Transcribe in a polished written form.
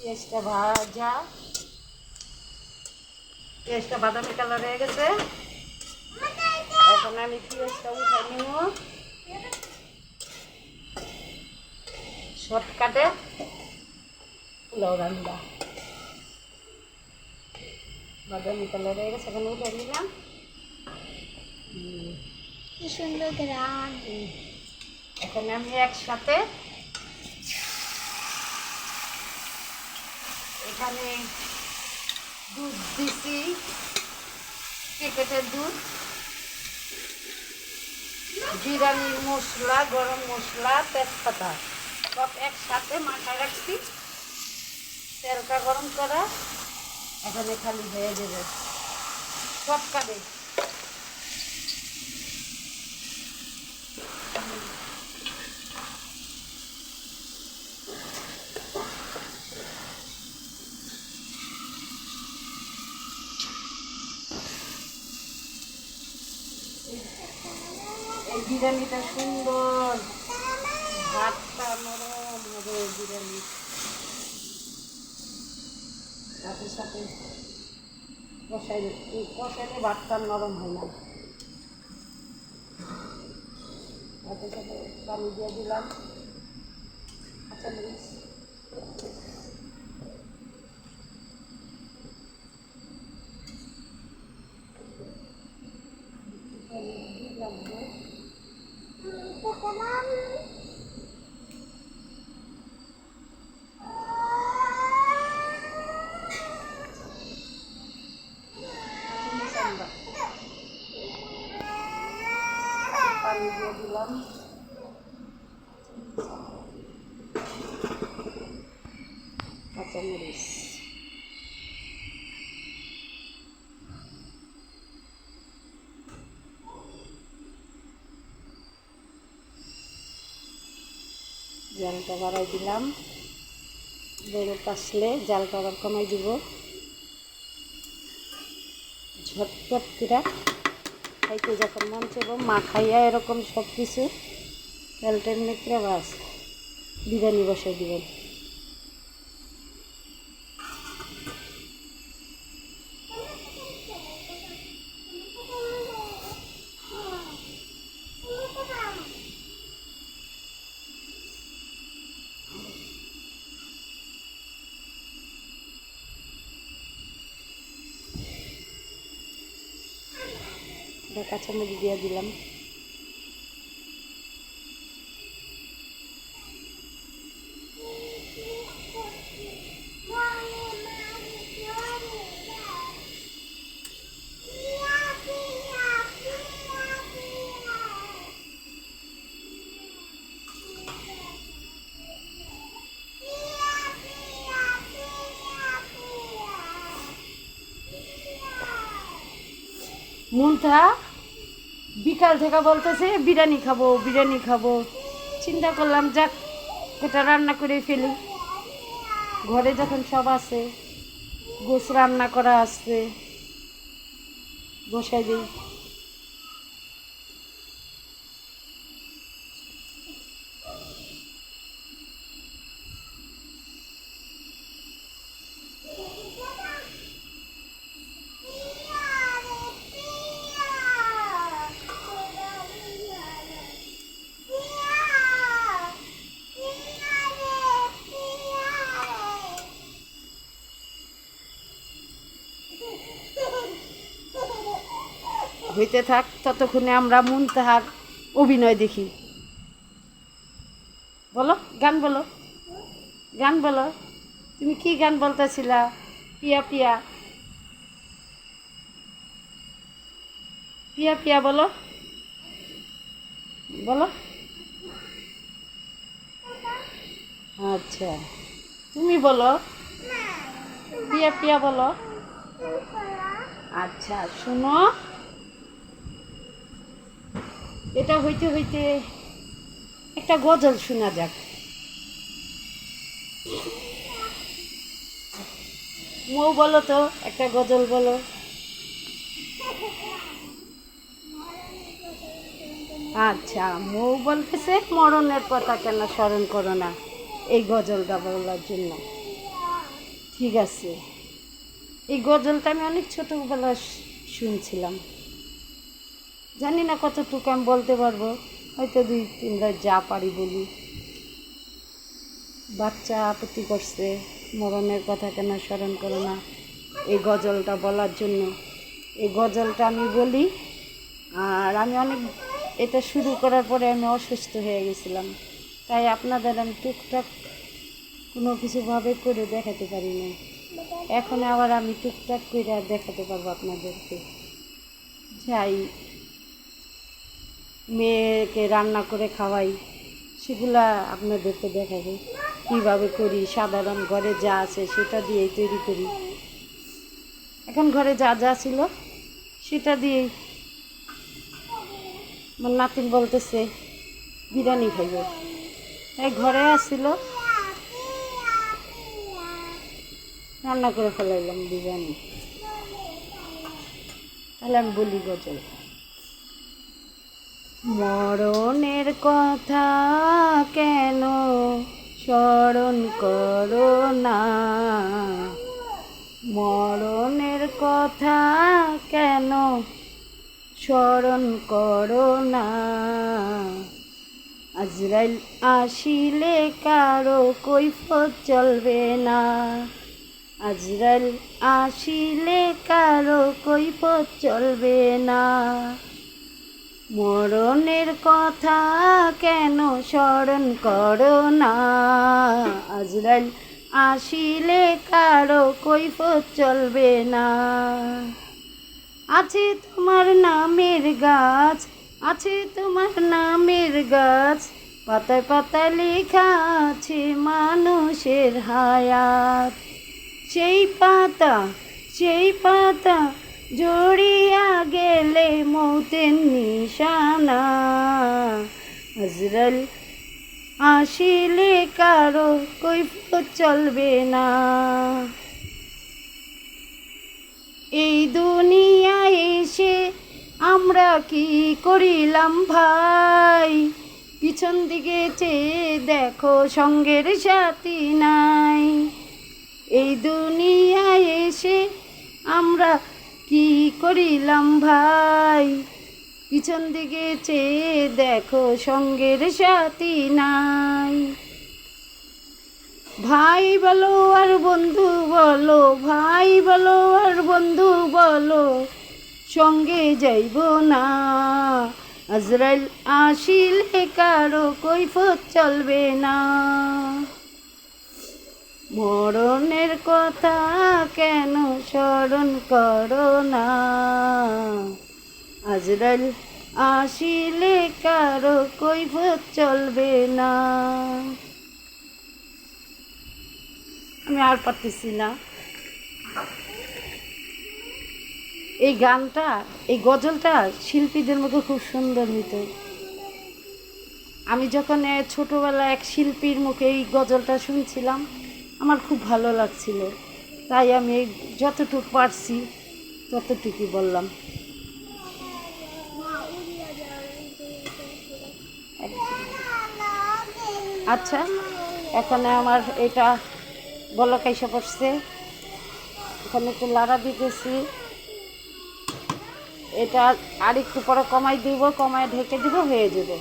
পেঁয়াজটা ভাজা, পেঁয়াজটা বাদামি কালার হয়ে গেছে। এখন আমি পেঁয়াজটা উঠাই নিব শর্টকাটে পোলাও রান্না। বাদামি কালার হয়ে গেছে, এখন উঠাই নিলাম। কি সুন্দর গ্রাম। এখন আমি একসাথে এখানে দুধ দিছি, প্যাকেটের দুধ, বিরিয়ানি মশলা, গরম মশলা, তেজপাতা সব একসাথে মাথায় রাখছি। তেলটা গরম করা, এখানে খালি হয়ে যাবে সব কাটে। এই বিরিয়ানিটা সুন্দর, ভাতটা নরম হবে বিরিয়ানি, সাথে সাথে কষাইলে ভাতটা নরম হয় না। সাথে সাথে পানি দিয়ে দিলাম, কাঁচা মরিচ, দিলাম পানি দিয়ে দিলাম, কাঁচামরিচ, জালটা বাড়াই দিলাম। বড় কাশলে জালটা আবার কমাই দিব। ঝটপট করে খাইতে যখন মন চাইব মা খাইয়া এরকম সব কিছু তেলটের মিত্রে বাস বিরিয়ানি বসাই দিবেন। এটা কাঁচামরিচ দিয়ে দিলাম। মুন্থা বিকাল থেকে বলতেছে বিরিয়ানি খাবো বিরিয়ানি খাবো। চিন্তা করলাম যাক এটা রান্না করে ফেলি, ঘরে যখন সব আছে, গোস রান্না করা আছে, বসাই দিই। হইতে থাক, ততক্ষণে আমরা মুনতাহার অভিনয় দেখি। বলো, গান বলো, গান বলো। তুমি কি গান বলতেছিলা? পিয়া পিয়া পিয়া পিয়া বলো, বলো। আচ্ছা তুমি বলো, পিয়া পিয়া বলো। আচ্ছা শোনো, এটা হইতে হইতে একটা গজল শোনা যাক। মৌ বলো তো, একটা গজল বলো। আচ্ছা মৌ বলতেছে মরণের কথা কেন স্মরণ করো না, এই গজলটা বলার জন্য। ঠিক আছে। এই গজলটা আমি অনেক ছোটোবেলা শুনছিলাম, জানি না কতটুকু আমি বলতে পারবো, হয়তো 2-3 যা পারি বলি। বাচ্চা আপত্তি করছে, মরণের কথা কেন স্মরণ করো না, এই গজলটা বলার জন্য। এই গজলটা আমি বলি, আর আমি অনেক এটা শুরু করার পরে আমি অসুস্থ হয়ে গেছিলাম, তাই আপনাদের আমি টুকটাক কোনো কিছুভাবে করে দেখাতে পারি না। এখন আবার আমি টুকটাক করে দেখাতে পারবো আপনাদেরকে। যাই মেয়েকে রান্না করে খাওয়াই, সেগুলা আপনাদেরকে দেখাবো কীভাবে করি। সাধারণ ঘরে যা আছে সেটা দিয়েই তৈরি করি। এখন ঘরে যা যা ছিল সেটা দিয়েই। আমার নাতিন বলতেছে বিরিয়ানি খাইব, তাই ঘরে আসছিল, রান্না করে ফেলাইলাম বিরিয়ানি। তাহলে আমি বলি গজল। মরণের কথা কেন স্মরণ করো না, মরণের কথা কেন স্মরণ করো না। আজরাইল আসিলে কারো কৈফিয়ত চলবে না, আজরাইল আসিলে কারো কৈফিয়ত চলবে না। মরণের কথা কেন স্মরণ করো না, আজরাইল আসিলে কারো কৈফিয়ত চলবে না। আছে তোমার নামের গাছ, আছে তোমার নামের গাছ, পাতায় পাতায় লেখা আছে মানুষের হায়াত। সেই পাতা জড়িয়া গেলে মৌতের নিশানা, আজরাইল আসিলে কারো কৈফিয়ত চলবে না। এই দুনিয়ায় এসে আমরা কি করিলাম ভাই, পিছন দিকে চেয়ে দেখো সঙ্গের সাথী নাই। এই দুনিয়ায় এসে আমরা কি করিলাম ভাই, পিছন দিকে চেয়ে দেখো সঙ্গের সাথী নাই। ভাই বলো আর বন্ধু বলো, ভাই বলো আর বন্ধু বলো, সঙ্গে যাইব না, আজরাইল আসিলে কারো কৈফিয়ত চলবে না। মরণের কথা কেন স্মরণ করো না, আজরাইল আসিলে কারো কৈফিয়ত চলবে না। আমি আর পারতেছি না। এই গানটা, এই গজলটা শিল্পীদের মুখে খুব সুন্দর হইত। আমি যখন ছোটোবেলায় এক শিল্পীর মুখে এই গজলটা শুনছিলাম, আমার খুব ভালো লাগছিল, তাই আমি যতটুকু পারছি ততটুকুই বললাম। আচ্ছা, এখানে আমার এটা বলক এসে পড়ছে, এখানে একটু লাড়া দিতেছি। এটা আর একটু পরে কমাই দিব, কমায় ঢেকে দিব, হয়ে যাবে।